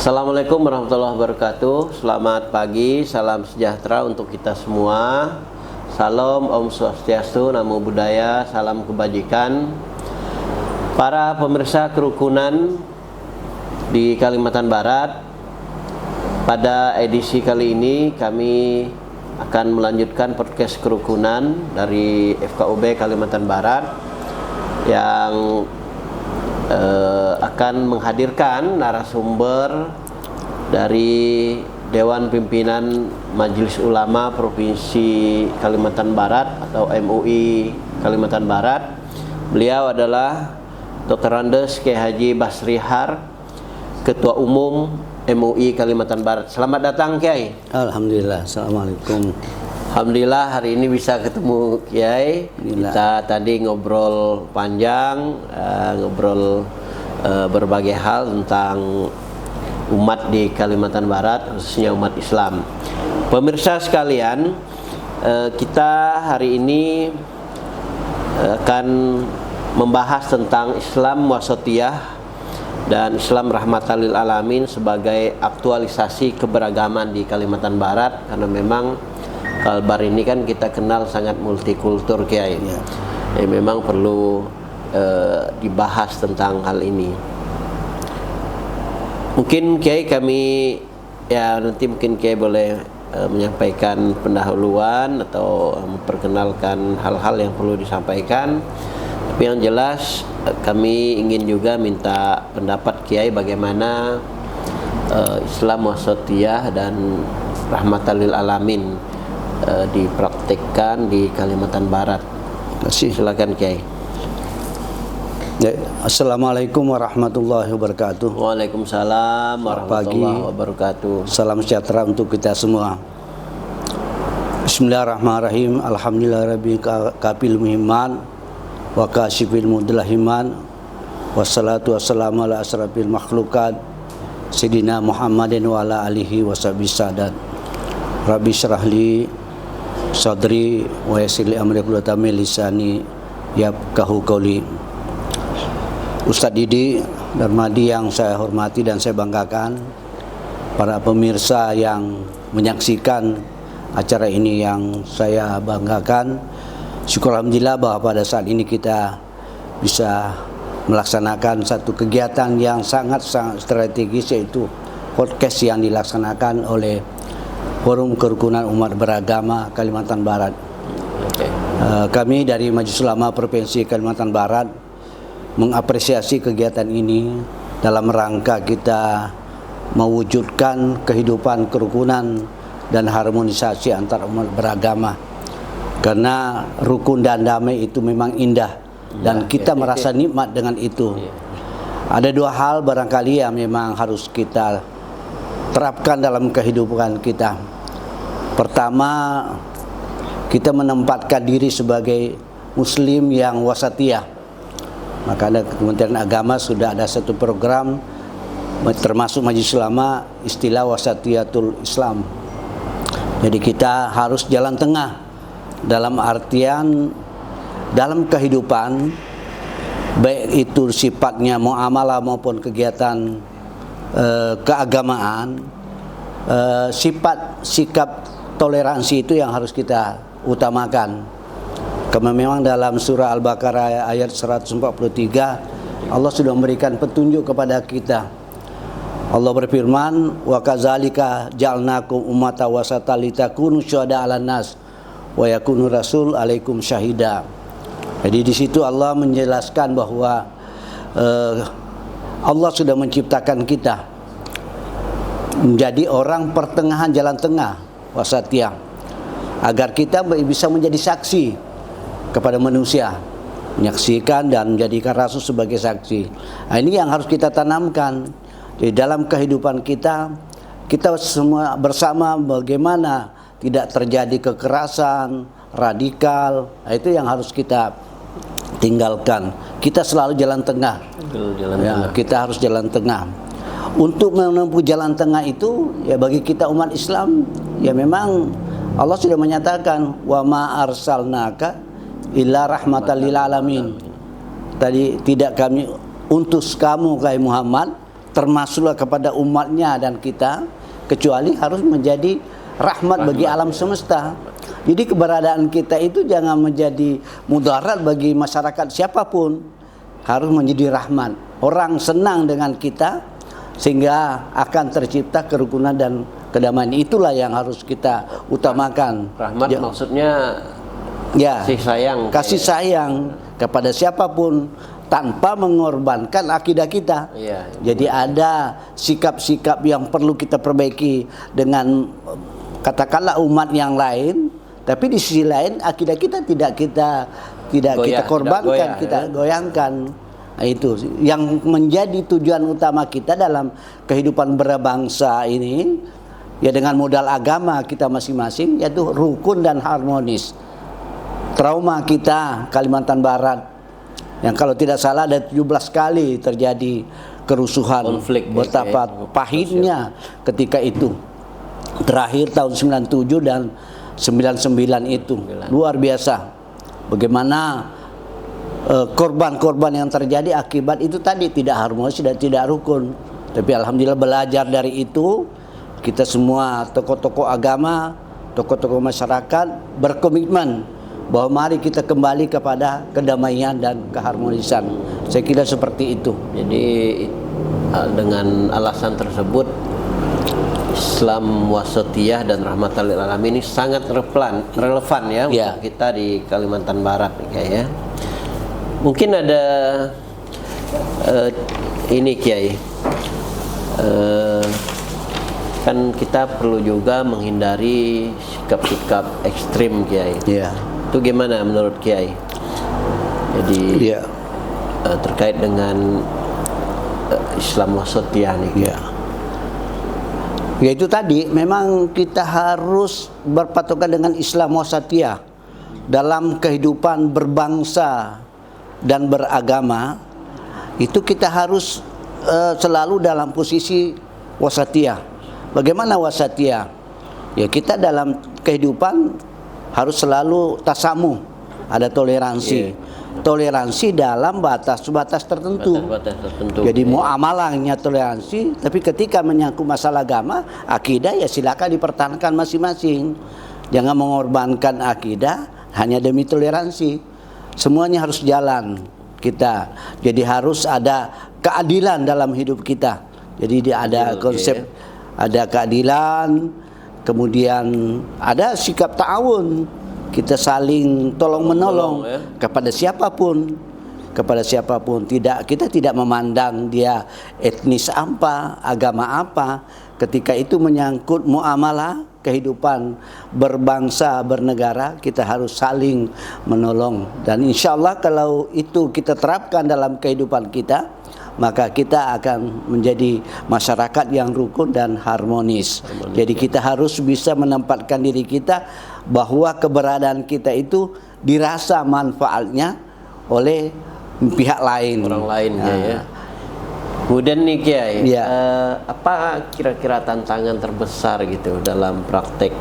Assalamualaikum warahmatullahi wabarakatuh. Selamat pagi, salam sejahtera untuk kita semua. Salam Om Swastiastu, Namo Buddhaya, salam kebajikan. Para pemirsa kerukunan di Kalimantan Barat, pada edisi kali ini kami akan melanjutkan podcast kerukunan dari FKUB Kalimantan Barat yang akan menghadirkan narasumber dari Dewan Pimpinan Majelis Ulama Provinsi Kalimantan Barat atau MUI Kalimantan Barat. Beliau adalah Dr. Andes Kiai Haji Basrihar, Ketua Umum MUI Kalimantan Barat. Selamat datang Kiai. Alhamdulillah. Assalamualaikum. Alhamdulillah hari ini bisa ketemu Kiai. Kita tadi ngobrol panjang, ngobrol berbagai hal tentang umat di Kalimantan Barat, khususnya umat Islam. Pemirsa sekalian, kita hari ini akan membahas tentang Islam wasatiyah dan Islam rahmatan lil alamin sebagai aktualisasi keberagaman di Kalimantan Barat, karena memang Kalbar ini kan kita kenal sangat multikultur Kiai. Memang perlu dibahas tentang hal ini. Mungkin Kiai nanti mungkin Kiai boleh menyampaikan pendahuluan atau memperkenalkan hal-hal yang perlu disampaikan. Tapi yang jelas kami ingin juga minta pendapat Kiai bagaimana Islam wasatiyah dan rahmatan lil alamin dipraktikkan di Kalimantan Barat. Silakan Kiai. Assalamualaikum warahmatullahi wabarakatuh. Waalaikumsalam warahmatullahi wabarakatuh. Salam sejahtera untuk kita semua. Bismillahirrahmanirrahim. Alhamdulillahirabbil kafil muhimman wa kasifil mudlahiman. Wassalatu wassalamu ala asrafil makhlukat Sayyidina Muhammadin wa ala alihi washabihi sadat. Rabbi syrahli sadri wa yassir li amri wahlul 'uqdatam min lisani yafqahu qawli. Ustadz Didi Darmadi yang saya hormati dan saya banggakan, para pemirsa yang menyaksikan acara ini yang saya banggakan, syukur alhamdulillah bahwa pada saat ini kita bisa melaksanakan satu kegiatan yang sangat strategis, yaitu podcast yang dilaksanakan oleh Forum Kerukunan Umat Beragama Kalimantan Barat. Kami dari Majelis Ulama Provinsi Kalimantan Barat mengapresiasi kegiatan ini dalam rangka kita mewujudkan kehidupan kerukunan dan harmonisasi antar umat beragama. Karena rukun dan damai itu memang indah dan kita merasa nikmat dengan itu. Ada dua hal barangkali yang memang harus kita terapkan dalam kehidupan kita. Pertama, kita menempatkan diri sebagai muslim yang wasatiyah. Maka ada Kementerian Agama sudah ada satu program termasuk Majelis Ulama, istilah wasatiyatul Islam. Jadi kita harus jalan tengah dalam artian dalam kehidupan, baik itu sifatnya muamalah maupun kegiatan keagamaan, sikap toleransi itu yang harus kita utamakan. Karena memang dalam surah Al-Baqarah ayat 143 Allah sudah memberikan petunjuk kepada kita. Allah berfirman, wa kadzalika ja'alnakum ummatan wasatan litakunu syuhada 'alan nas wa yakunu rasul 'alaikum syahida. Jadi di situ Allah menjelaskan bahwa Allah sudah menciptakan kita menjadi orang pertengahan, jalan tengah, wasatiyah, agar kita bisa menjadi saksi kepada manusia, menyaksikan dan menjadikan rasul sebagai saksi. Nah, ini yang harus kita tanamkan di dalam kehidupan kita. Kita semua bersama bagaimana tidak terjadi kekerasan radikal. Nah, itu yang harus kita tinggalkan. Kita selalu jalan tengah. Kita harus jalan tengah. Untuk menempuh jalan tengah itu, ya bagi kita umat Islam, ya memang Allah sudah menyatakan, wa ma arsalnaka illa rahmatan lil alamin. Tadi tidak kami utus kamu, Muhammad, termasuklah kepada umatnya dan kita, kecuali harus menjadi rahmat bagi alam semesta. Jadi keberadaan kita itu jangan menjadi mudarat bagi masyarakat siapapun, harus menjadi rahmat. Orang senang dengan kita sehingga akan tercipta kerukunan dan kedamaian. Itulah yang harus kita utamakan. Rahmat maksudnya ya, kasih sayang kepada siapapun tanpa mengorbankan akidah kita. Iya. Jadi ada sikap-sikap yang perlu kita perbaiki dengan katakanlah umat yang lain, tapi di sisi lain akidah kita tidak kita korbankan, kita goyangkan. Nah, itu yang menjadi tujuan utama kita dalam kehidupan berbangsa ini, ya dengan modal agama kita masing-masing, yaitu rukun dan harmonis. Trauma kita Kalimantan Barat yang kalau tidak salah ada 17 kali terjadi kerusuhan, konflik, betapa pahitnya ketika itu. Terakhir tahun 97 dan 99 itu luar biasa. Bagaimana korban-korban yang terjadi akibat itu tadi tidak harmonis dan tidak rukun. Tapi alhamdulillah belajar dari itu, kita semua tokoh-tokoh agama, tokoh-tokoh masyarakat berkomitmen bahwa mari kita kembali kepada kedamaian dan keharmonisan. Saya kira seperti itu. Jadi dengan alasan tersebut Islam wasatiyah dan rahmatan lil alamin ini sangat relevan ya untuk kita di Kalimantan Barat ya. Mungkin ada ini Kiai, kan kita perlu juga menghindari sikap-sikap ekstrim Kiai. Ya. Itu gimana menurut Kiai? Jadi terkait dengan Islam wasatiyah nih. Ya. Ya itu tadi, memang kita harus berpatokan dengan Islam wasatiyah dalam kehidupan berbangsa dan beragama. Itu kita harus selalu dalam posisi wasatiyah. Bagaimana wasatiyah? Ya kita dalam kehidupan harus selalu tasamuh, ada toleransi. Toleransi dalam batas-batas tertentu. Jadi muamalahnya toleransi, tapi ketika menyangkut masalah agama, akidah ya silakan dipertahankan masing-masing. Jangan mengorbankan akidah hanya demi toleransi. Semuanya harus jalan kita. Jadi harus ada keadilan dalam hidup kita. Jadi ada konsep ada keadilan, kemudian ada sikap ta'awun. Kita saling tolong-menolong kepada siapapun. Kita tidak memandang dia etnis apa, agama apa. Ketika itu menyangkut muamalah kehidupan berbangsa, bernegara, kita harus saling menolong. Dan insya Allah kalau itu kita terapkan dalam kehidupan kita, maka kita akan menjadi masyarakat yang rukun dan harmonis. Jadi kita harus bisa menempatkan diri kita bahwa keberadaan kita itu dirasa manfaatnya oleh pihak lain, orang lain ya. Kemudian nih Kiai, apa kira-kira tantangan terbesar gitu dalam praktek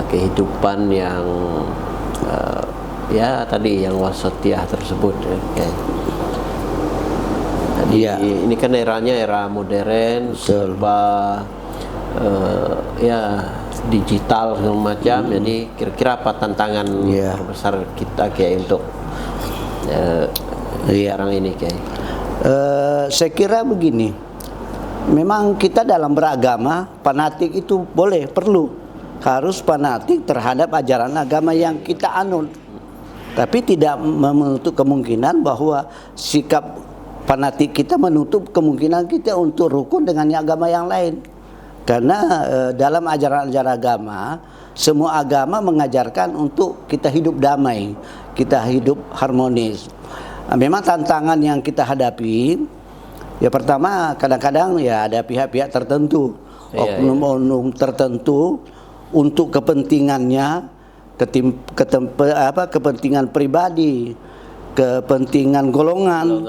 kehidupan yang ya tadi yang wasatiyah tersebut ya, Kiai? Ini kan eranya era modern, serba ya digital segala macam. Jadi kira-kira apa tantangan terbesar kita Kiai untuk sekarang ini Kiai? Saya kira begini, memang kita dalam beragama fanatik itu perlu, harus fanatik terhadap ajaran agama yang kita anut, tapi tidak menutup kemungkinan bahwa sikap fanatik kita menutup kemungkinan kita untuk rukun dengan agama yang lain. Karena dalam ajaran-ajaran agama, semua agama mengajarkan untuk kita hidup damai, kita hidup harmonis. Memang tantangan yang kita hadapi, ya pertama kadang-kadang ya ada pihak-pihak tertentu, oknum-oknum tertentu untuk kepentingannya, kepentingan pribadi, kepentingan golongan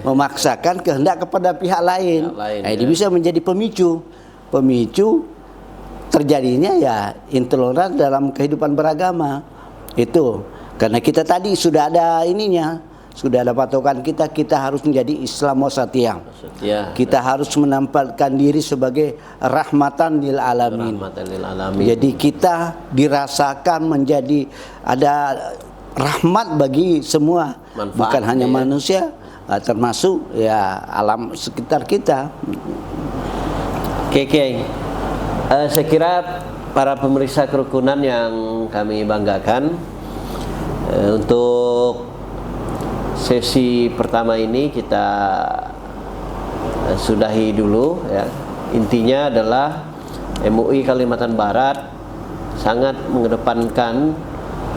memaksakan kehendak kepada pihak lain. Ini bisa menjadi pemicu terjadinya ya intoleran dalam kehidupan beragama. Itu karena kita tadi sudah ada ininya, sudah ada patokan kita harus menjadi Islam wasatiyah. Setia. Kita harus menampilkan diri sebagai rahmatan lil alamin. Rahmatan lil alamin. Jadi kita dirasakan menjadi ada rahmat bagi semua, Manfaat, bukan hanya ya. manusia, termasuk ya alam sekitar kita. Oke, Kiai. Saya kira para pemeriksa kerukunan yang kami banggakan, untuk sesi pertama ini kita sudahi dulu ya. Intinya adalah MUI Kalimantan Barat sangat mengedepankan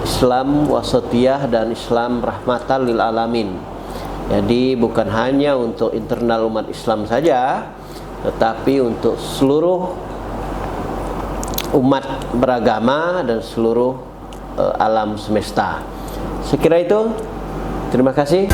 Islam wasatiyah dan Islam rahmatan lil alamin. Jadi bukan hanya untuk internal umat Islam saja, tetapi untuk seluruh umat beragama dan seluruh alam semesta. Sekira itu. Terima kasih.